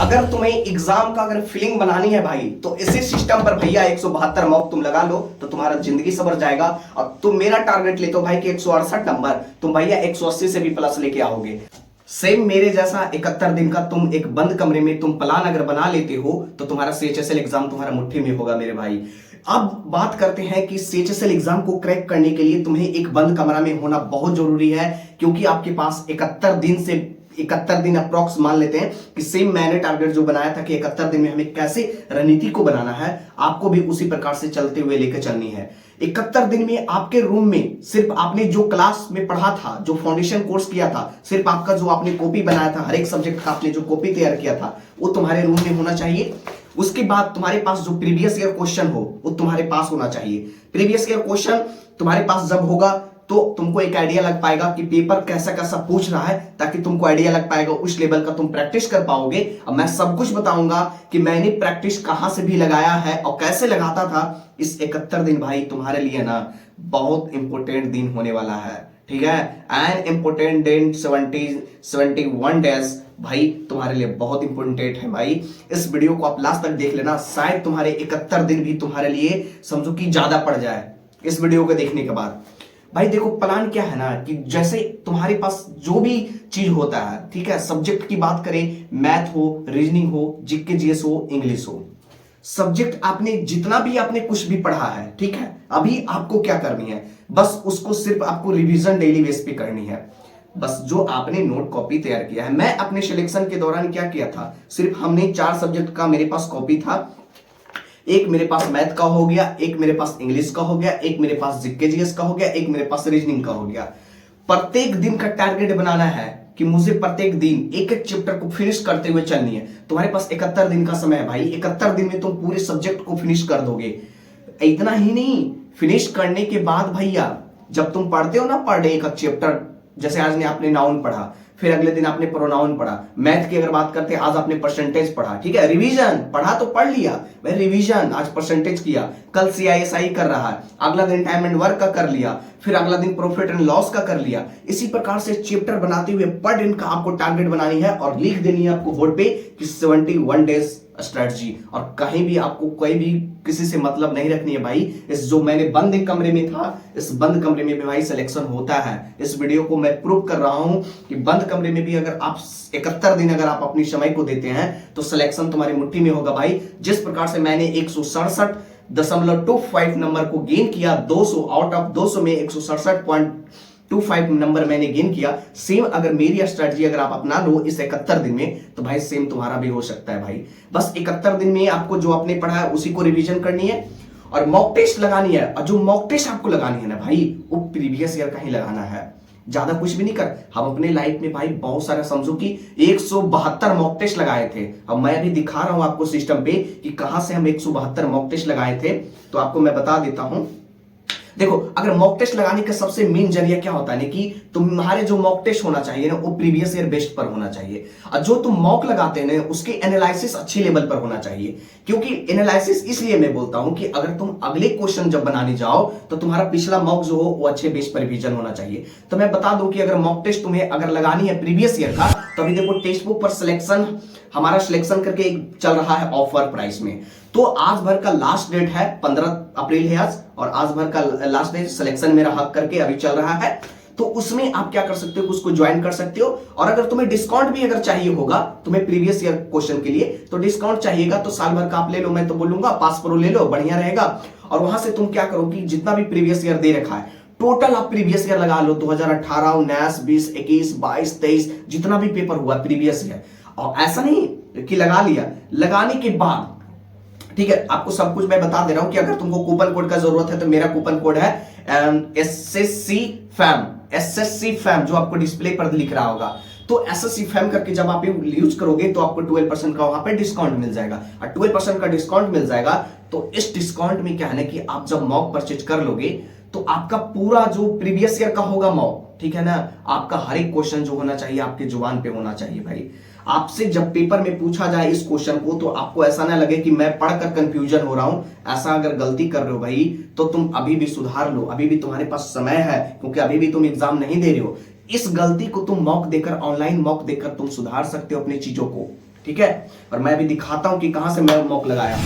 अगर तुम्हें एग्जाम का अगर फीलिंग बनानी है भाई, तो इसी सिस्टम पर भैया 172 मॉक तुम लगा लो तो तुम्हारा जिंदगी सवर जाएगा। और तुम मेरा टारगेट लेते हो भाई कि 168 नंबर, तुम भैया 180 से भी प्लस लेके आओगे। सेम मेरे जैसा 71 दिन का तुम एक बंद कमरे में तुम प्लान अगर बना लेते हो तो तुम्हारा सीएचएसएल एग्जाम तुम्हारा मुट्ठी में होगा मेरे भाई। अब बात करते हैं कि सीएचएसएल एग्जाम को क्रैक करने के लिए तुम्हें एक बंद कमरा में होना बहुत जरूरी है, क्योंकि आपके पास 71 दिन अप्रॉक्स मान लेते हैं कि सेम मैंने टारगेट जो बनाया था कि 71 दिन में हमें कैसे रणनीति को बनाना है, आपको भी उसी प्रकार से चलते हुए लेकर चलनी है। 71 दिन में आपके रूम में सिर्फ आपने जो क्लास में पढ़ा था, जो फाउंडेशन कोर्स किया था, सिर्फ आपका जो आपने कॉपी बनाया था, हर एक सब्जेक्ट का आपने जो कॉपी तैयार किया था वो तुम्हारे रूम में होना चाहिए। उसके बाद तुम्हारे पास जो प्रीवियस ईयर क्वेश्चन हो वो तुम्हारे पास होना चाहिए। प्रीवियस ईयर क्वेश्चन तुम्हारे पास जब होगा तो तुमको एक आइडिया लग पाएगा कि पेपर कैसा कैसा पूछ रहा है, ताकि तुमको आइडिया लग पाएगा, उस लेवल का तुम प्रैक्टिस कर पाओगे। अब मैं सब कुछ बताऊंगा कि मैंने प्रैक्टिस कहां से भी लगाया है और कैसे लगाता था। इस 71 दिन भाई तुम्हारे लिए ना बहुत इंपॉर्टेंट दिन होने वाला है, ठीक है। एंड इंपॉर्टेंट दिन 71 डेज भाई तुम्हारे लिए बहुत इंपॉर्टेंट डेट है भाई। इस वीडियो को आप लास्ट तक देख लेना, शायद तुम्हारे 71 दिन भी तुम्हारे लिए समझो कि ज्यादा पड़ जाए इस वीडियो को देखने के बाद। भाई देखो प्लान क्या है ना कि जैसे तुम्हारे पास जो भी चीज होता है, ठीक है, सब्जेक्ट की बात करें, मैथ हो, रीजनिंग हो, जीके जीएस हो, इंग्लिश हो, सब्जेक्ट आपने जितना भी आपने कुछ भी पढ़ा है, ठीक है, अभी आपको क्या करनी है, बस उसको सिर्फ आपको रिवीजन डेली बेस पे करनी है। बस जो आपने नोट कॉपी तैयार किया है, मैं अपने सिलेक्शन के दौरान क्या किया था, सिर्फ हमने 4 सब्जेक्ट का मेरे पास कॉपी था। एक मेरे पास मैथ का हो गया, एक मेरे पास इंग्लिश का हो गया, एक मेरे पास जीके जीएस का हो गया, एक मेरे पास रीजनिंग का हो गया। प्रत्येक दिन का टारगेट बनाना है कि मुझे प्रत्येक दिन एक एक चैप्टर को फिनिश करते हुए चलनी है। तुम्हारे पास 71 दिन का समय है भाई, 71 दिन में तुम पूरे सब्जेक्ट को फिनिश कर दोगे। इतना ही नहीं, फिनिश करने के बाद भैया जब तुम पढ़ते हो ना पर डे एक चैप्टर, जैसे आज ने आपने नाउन पढ़ा, फिर अगले दिन आपने प्रोनाउन पढ़ा, मैथ की अगर बात करते हैं आज आपने परसेंटेज पढ़ा, ठीक है, रिवीजन पढ़ा तो पढ़ लिया भाई, रिवीजन आज परसेंटेज किया, कल सीआईएसआई कर रहा है, अगला दिन टाइम एंड वर्क का कर लिया, फिर अगला दिन प्रॉफिट एंड लॉस का कर लिया। इसी प्रकार से चैप्टर बनाते हुए पर दिन का आपको टारगेट बनानी है और लिख देनी है आपको बोर्ड पे कि 71 डेज स्ट्रेटजी। और कहीं भी आपको कोई भी किसी से मतलब नहीं रखनी है भाई। इस जो मैंने बंद एक कमरे में था, इस बंद कमरे में भी भाई सिलेक्शन होता है। इस वीडियो को मैं प्रूव कर रहा हूं कि बंद कमरे में भी अगर आप 71 दिन अगर आप अपनी समय को देते हैं तो सिलेक्शन तुम्हारी मुट्ठी में होगा भाई। जिस प्रकार से मैंने 167.25 नंबर को गेन किया, 200 आउट ऑफ 200 में 167.25 नंबर मैंने गेन किया, सेम अगर मेरी स्ट्रेटजी अगर आप अपना लो इस 71 दिन में तो भाई सेम तुम्हारा भी हो सकता है भाई। बस 71 दिन में आपको जो आपने पढ़ा है उसी को रिवीजन करनी है और मॉक टेस्ट लगानी है। और जो मॉक टेस्ट आपको लगानी है ना भाई, वो प्रीवियस ईयर का ही लगाना है, ज्यादा कुछ भी नहीं कर। हम अपने लाइफ में भाई बहुत सारा समझो कि 172 मॉक टेस्ट लगाए थे। अब मैं अभी दिखा रहा हूं आपको सिस्टम पे कि कहां से हम 172 मॉक टेस्ट लगाए थे, तो आपको मैं बता देता हूं। देखो अगर मॉक टेस्ट लगाने का सबसे मेन जरिया क्या होता है कि तुम्हारे जो मॉक टेस्ट होना चाहिए ना वो प्रीवियस ईयर बेस्ड पर होना चाहिए, और जो तुम मॉक लगाते हैं ना उसके एनालिसिस अच्छे लेवल पर होना चाहिए। क्योंकि एनालिसिस इसलिए मैं बोलता हूं कि अगर तुम अगले क्वेश्चन जब बनाने जाओ तो तुम्हारा पिछला मॉक जो हो वो अच्छे बेस पर रिवीजन होना चाहिए। तो मैं बता दूं कि अगर मॉक टेस्ट तुम्हें अगर लगानी है प्रीवियस ईयर का, तो अभी देखो टेक्स्ट बुक पर सिलेक्शन हमारा सिलेक्शन करके एक चल रहा है ऑफर प्राइस में। तो आज भर का लास्ट डेट है, 15 अप्रैल है आज, और आज भर का लास्ट डेट सिलेक्शन मेरा हक करके अभी चल रहा है। तो उसमें आप क्या कर सकते हो, उसको ज्वाइन कर सकते हो। और अगर तुम्हें डिस्काउंट भी अगर चाहिए होगा तुम्हें प्रीवियस ईयर क्वेश्चन के लिए, तो डिस्काउंट चाहिएगा तो साल भर का आप ले लो, मैं तो बोलूंगा पास प्रो ले लो, बढ़िया रहेगा। और वहां से तुम क्या करो कि जितना भी प्रीवियस ईयर दे रखा है टोटल आप प्रीवियस ईयर लगा लो, 2018, 19, 20, 21, 22, 23 जितना भी पेपर हुआ प्रीवियस ईयर। और ऐसा नहीं कि लगा लिया, लगाने के बाद ठीक है आपको सब कुछ मैं बता दे रहा हूं कि अगर तुमको कूपन कोड का जरूरत है तो मेरा कूपन कोड है एसएससी फैम, जो आपको डिस्प्ले पर दिख रहा होगा। तो एसएससी फैम करके जब आप यूज करोगे तो आपको 12% का वहां पे डिस्काउंट मिल जाएगा। और 12% का डिस्काउंट मिल जाएगा तो इस डिस्काउंट में क्या है ना कि आप जब मॉक परचेज कर लोगे तो आपका पूरा जो प्रीवियस ईयर का होगा मॉक, ठीक है ना, आपका हर एक क्वेश्चन जो होना चाहिए आपके जुबान पे होना चाहिए भाई। आपसे जब पेपर में पूछा जाए इस क्वेश्चन को तो आपको ऐसा ना लगे कि मैं पढ़कर कंफ्यूजन हो रहा हूं। ऐसा अगर गलती कर रहे हो भाई तो तुम अभी भी सुधार लो, अभी भी तुम्हारे पास समय है, क्योंकि अभी भी तुम एग्जाम नहीं दे रहे हो। इस गलती को तुम मॉक देकर, ऑनलाइन मॉक देकर तुम सुधार सकते हो अपनी चीजों को। ठीक है। और मैं भी दिखाता हूं कि कहां से मैं मॉक लगाया।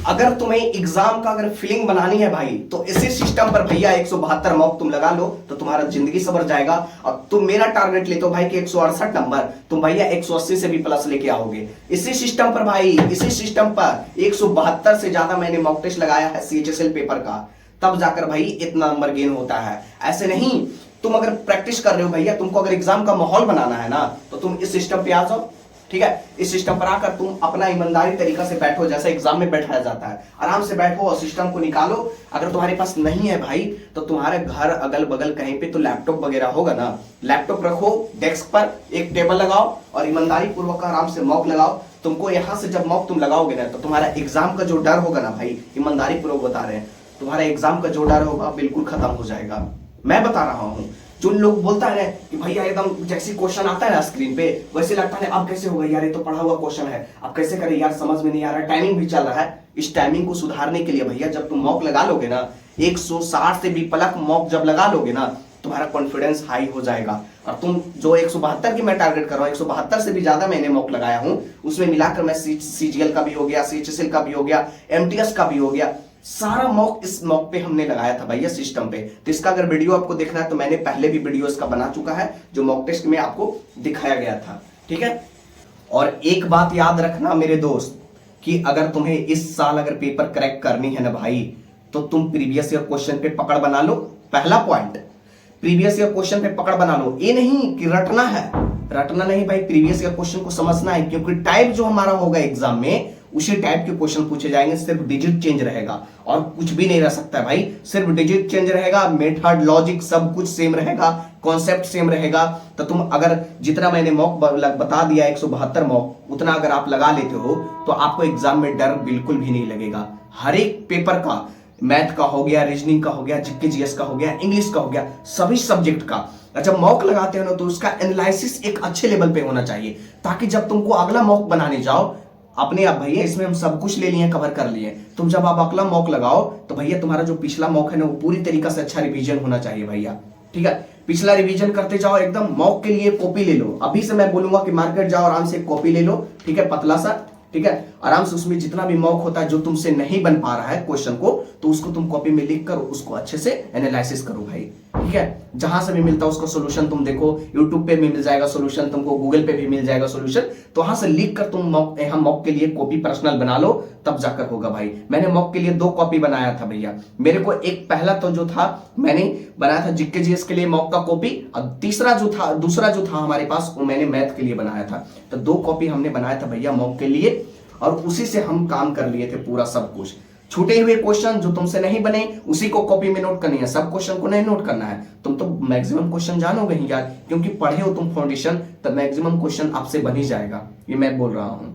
अगर तुम्हें एग्जाम का अगर फीलिंग बनानी है भाई, तो इसी सिस्टम पर भैया 172 मॉक तुम लगा लो तो तुम्हारा जिंदगी सवर जाएगा। और तुम मेरा टारगेट लेते हो भाई कि 168 नंबर, तुम भैया 180 से भी प्लस लेके आओगे इसी सिस्टम पर भाई। इसी सिस्टम पर 172 से ज्यादा मैंने मॉक टेस्ट लगाया है CHSL पेपर का, तब जाकर भाई इतना नंबर गेन होता है। ऐसे नहीं, तुम अगर प्रैक्टिस कर रहे हो भैया, तुमको अगर एग्जाम का माहौल बनाना है ना, तो तुम इस सिस्टम पे आ जाओ, ठीक है। इस सिस्टम पर आकर तुम अपना ईमानदारी तरीका से बैठो, जैसे एग्जाम में बैठाया जाता है, आराम से बैठो और सिस्टम को निकालो। अगर तुम्हारे पास नहीं है भाई, तो तुम्हारे घर अगल बगल कहीं पे तो लैपटॉप वगैरह होगा ना, लैपटॉप रखो डेस्क पर, एक टेबल लगाओ और ईमानदारी पूर्वक आराम से मॉक लगाओ। तुमको यहां से जब मॉक तुम लगाओगे ना, तो तुम्हारा एग्जाम का जो डर होगा ना भाई, ईमानदारी पूर्वक बता रहे हैं, तुम्हारा एग्जाम का जो डर होगा बिल्कुल खत्म हो जाएगा। मैं बता रहा हूं। जो लोग बोलता है ना कि भैया एकदम जैसी क्वेश्चन आता है ना स्क्रीन पे, वैसे लगता है अब कैसे होगा यार, ये तो पढ़ा हुआ क्वेश्चन है, अब कैसे करें यार, समझ में नहीं आ रहा, टाइमिंग भी चल रहा है। इस टाइमिंग को सुधारने के लिए भैया, जब तुम मॉक लगा लोगे ना, 160 से भी प्लस मॉक जब लगा लोगे ना, तुम्हारा कॉन्फिडेंस हाई हो जाएगा। और तुम जो 172 की मैं टारगेट कर रहा हूँ, 172 से भी ज्यादा मैंने मॉक लगाया हूँ, उसमें मिलाकर मैं CGL का भी हो गया, CHSL का भी हो गया, MTS का भी हो गया, सारा मॉक इस मॉक पे हमने लगाया था भैया सिस्टम पे। तो इसका अगर वीडियो आपको देखना है तो मैंने पहले भी वीडियो इसका बना चुका है, जो मॉक टेस्ट में आपको दिखाया गया था, ठीक है। और एक बात याद रखना मेरे दोस्त, कि अगर तुम्हें इस साल अगर पेपर क्रैक करनी है ना भाई, तो तुम प्रीवियस ईयर क्वेश्चन पे पकड़ बना लो। पहला पॉइंट, प्रीवियस ईयर क्वेश्चन पे पकड़ बना लो। ये नहीं कि रटना है, रटना नहीं भाई, प्रीवियस ईयर क्वेश्चन को समझना है, क्योंकि टाइप जो हमारा होगा एग्जाम में, उसी टाइप के क्वेश्चन पूछे जाएंगे, सिर्फ डिजिट चेंज रहेगा और कुछ भी नहीं रह सकता है भाई, सिर्फ डिजिट चेंज रहेगा, मेथड लॉजिक सब कुछ सेम रहेगा, कॉन्सेप्ट सेम रहेगा। तो तुम अगर जितना मैंने मॉक बता दिया 172 मॉक, उतना अगर आप लगा लेते हो तो आपको एग्जाम में डर बिल्कुल भी नहीं लगेगा। हर एक पेपर का, मैथ का हो गया, रीजनिंग का हो गया, जीके जीएस का हो गया, इंग्लिश का हो गया, सभी सब्जेक्ट का जब मॉक लगाते हो ना, तो उसका एनालिसिस एक अच्छे लेवल पे होना चाहिए, ताकि जब तुमको अगला मॉक बनाने जाओ, अपने आप भैया इसमें हम सब कुछ ले लिए, कवर कर लिए, तुम जब आप अगला मॉक लगाओ तो भैया तुम्हारा जो पिछला मॉक है ना, वो पूरी तरीका से अच्छा रिवीजन होना चाहिए भैया, ठीक है। पिछला रिवीजन करते जाओ, एकदम मॉक के लिए कॉपी ले लो। अभी से मैं बोलूंगा कि मार्केट जाओ, आराम से कॉपी ले लो, ठीक है, पतला सा, ठीक है, आराम से उसमें जितना भी मॉक होता है जो तुमसे नहीं बन पा रहा है क्वेश्चन को, तो उसको तुम कॉपी में लिख कर उसको अच्छे से एनालिसिस करो भाई, ठीक है। जहां से भी मिलता है उसका सोल्यूशन तुम देखो, यूट्यूब पे भी मिल जाएगा सोल्यूशन, तुमको गूगल पे भी मिल जाएगा सोल्यूशन, तो वहां से लिख कर तुम मॉक के लिए कॉपी पर्सनल बना लो, तब जाकर होगा भाई। मैंने मॉक के लिए 2 कॉपी बनाया था भैया। मेरे को एक पहला तो जो था मैंने बनाया था जीके जीएस के लिए मॉक का कॉपी, और दूसरा जो था हमारे पास, वो मैंने मैथ के लिए बनाया था। तो 2 कॉपी हमने बनाया था भैया मॉक के लिए, और उसी से हम काम कर लिए थे पूरा सब कुछ। छूटे हुए क्वेश्चन जो तुमसे नहीं बने, उसी को कॉपी में नोट करनी है, सब क्वेश्चन को नहीं नोट करना है। तुम तो मैक्सिमम क्वेश्चन जानोगे ही यार, क्योंकि पढ़े हो तुम फाउंडेशन, तो मैक्सिमम क्वेश्चन आपसे बन ही जाएगा, ये मैं बोल रहा हूं।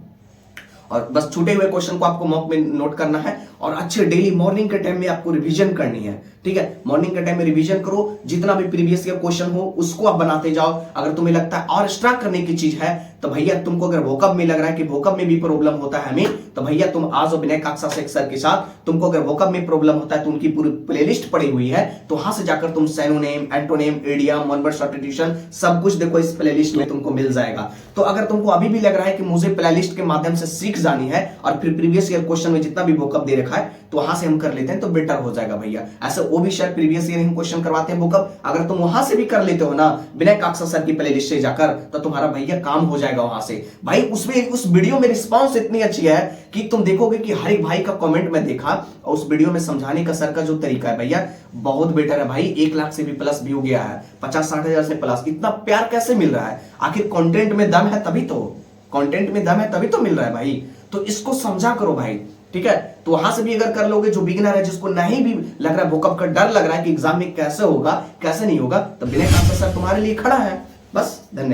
और बस छूटे हुए क्वेश्चन को आपको मॉक में नोट करना है, और अच्छे डेली मॉर्निंग के टाइम में आपको रिवीजन करनी है, ठीक है। मॉर्निंग के टाइम में रिवीजन करो, जितना भी प्रीवियस ईयर क्वेश्चन हो उसको आप बनाते जाओ। अगर तुम्हें लगता है और एक्स्ट्रा करने की चीज है, तो भैया तुमको अगर वोकअप में लग रहा है कि वोकअप में भी प्रॉब्लम होता है हमें, तो भैया तुम आज विनय काक्सा सर के साथ, तुमको अगर वोकअप में प्रॉब्लम होता है तो उनकी पूरी प्लेलिस्ट पड़ी हुई है, तो वहां से जाकर तुम synonym, antonym, idiom, one word substitution सब कुछ देखो, इस प्लेलिस्ट में तुमको मिल जाएगा। तो अगर तुमको अभी भी लग रहा है कि मुझे प्लेलिस्ट के माध्यम से सीख जानी है, और फिर प्रीवियस ईयर क्वेश्चन में जितना भी वोकअप दे रखा है तो वहां से हम कर लेते हैं, तो बेटर हो जाएगा भैया। ऐसे वो भी शायद प्रीवियस ईयर हम क्वेश्चन करवाते हैं वोकअप, अगर तुम वहां से भी कर लेते हो ना विनय काक्सा सर की प्लेलिस्ट से जाकर, तो तुम्हारा भैया काम हो जाएगा वहां से भाई। उसमें उस वीडियो में रिस्पांस इतनी अच्छी है कि तुम देखोगे कि हर एक भाई का कमेंट में देखा, और उस वीडियो में समझाने का सर का जो तरीका है भैया बहुत बेटर है भाई। 1 लाख से भी प्लस व्यू गया है, 50-60 हजार से प्लस। इतना प्यार कैसे मिल रहा है? आखिर कंटेंट में दम है तभी तो, कंटेंट में दम है तभी तो मिल रहा है भाई। तो इसको समझा करो भाई, ठीक है। तो वहां से भी अगर कर लोगे, जो बिगिनर है, जिसको नहीं भी लग रहा है, वोकअप का डर लग रहा है कि एग्जाम में कैसे होगा कैसे नहीं होगा, तो विनय काक्सा सर तुम्हारे लिए खड़ा है। बस, धन्यवाद।